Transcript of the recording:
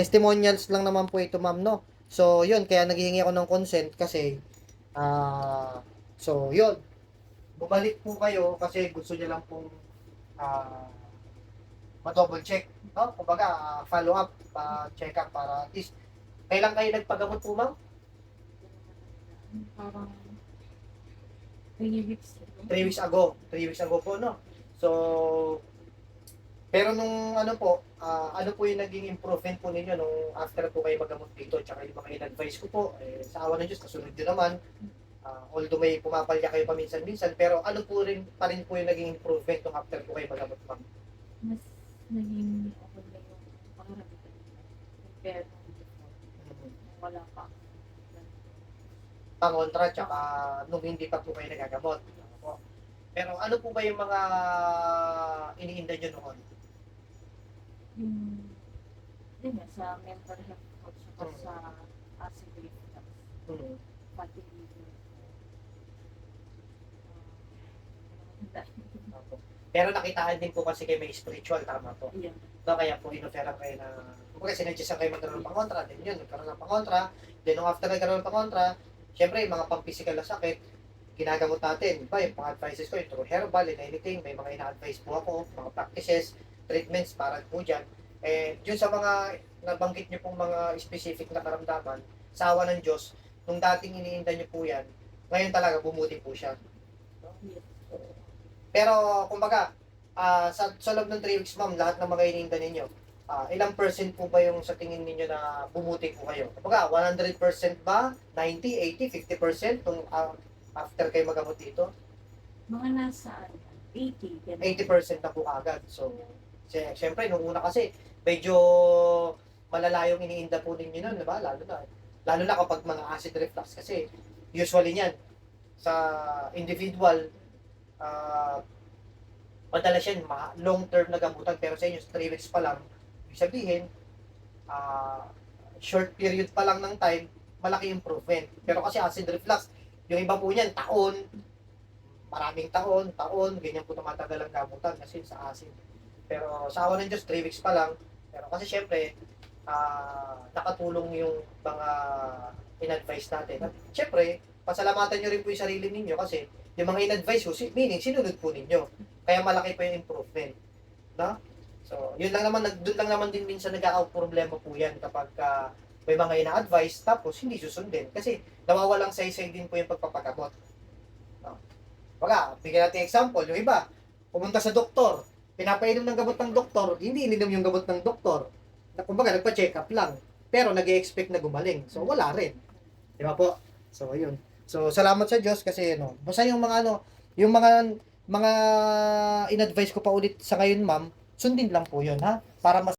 Testimonials lang naman po ito, ma'am, no? So, yun, kaya naghihingi ako ng consent kasi, so, yun, bumalik po kayo kasi gusto niya lang pong ah, ma-double check, no? Kumbaga, follow up, check up para at least, kailan kayo nagpagamot po, ma'am? Parang 3 weeks ago. 3 weeks ago. 3 weeks ago po, no? So, pero nung ano po, ano po yung naging improvement po ninyo nung after po kayo magamot dito, tsaka yung mga in-advise ko po, sa awa ng Diyos, kasunod nyo naman, although may pumapalya kayo paminsan-minsan, pero ano po rin, pa rin po yung naging improvement nung after po kayo magamot, ma'am? Mas naging okay na yung pakaramdam ko compared nung before. Nung wala pa ako. Pangontra, tsaka nung hindi pa po kayo nagagamot. Ano po. Pero ano po ba yung mga iniinda nyo noon? Yung, yun nga, sa mental health coach ako Mm. sa acid reflux, Hmm. pati liver ko. Opo. Pero nakitaan din po kasi kayo may spiritual, tama po. Ayan. No, kaya po inoferan kayo na, kumbaga sinadyasan kayo magkaroon ng pangontra, then yun, nagkaroon ng pangontra, then nung after nagkaroon ng pangontra, syempre yung mga pang-physical na sakit, ginagamot natin. Diba, yung mga advices ko, yung through herbal and anything, may mga ina-advise po ako, mga practices, treatments para po dyan. Yun sa mga nabanggit nyo pong mga specific na karamdaman, sa awa ng Diyos, nung dating iniinda nyo po yan, ngayon talaga bumuti po siya. Yes. Pero, kumbaga, sa loob ng 3 weeks, ma'am, lahat ng mga iniinda ninyo, ilang percent po ba yung sa tingin ninyo na bumuti po kayo? Kumbaga, 100% ba? 90, 80, 50% nung after kayo magamot dito? Mga nasa 80, ganun. 80% na po agad. So, siyempre, nung una kasi, medyo malala yung iniinda po ninyo nun, di ba? Lalo na kapag mga acid reflux kasi, usually niyan, sa individual, madalas yan, long-term na gamutan, pero sa inyo, 3 weeks pa lang, ibig sabihin, short period pa lang ng time, malaki improvement. Pero kasi acid reflux, yung iba po niyan, taon, maraming taon, ganyan po tumatagal ang gamutan kasi sa acid. Pero sa awa ng Diyos, 3 weeks pa lang. Pero kasi syempre, nakatulong yung mga in-advise natin. At syempre, pasalamatan nyo rin po yung sarili ninyo kasi yung mga in-advise ko, meaning sinunod po ninyo. Kaya malaki po yung improvement. No? So, yun lang naman, doon lang naman din minsan nagkaka-problema po yan kapag may mga ina-advise tapos hindi susundin. Kasi nawawalang say-say din po yung pagpapagamot. No? Baga, bigyan natin example, yung iba, pumunta sa doktor, pinapainom ng gamot ng doktor, hindi ininom yung gamot ng doktor. Kumbaga, nagpa-check up lang. Pero nag-expect na gumaling. So, wala rin. Di ba po? So, ayun. So, salamat sa Diyos kasi, basta yung mga, yung mga in-advise ko pa ulit sa ngayon, ma'am, sundin lang po yun, ha? Para mas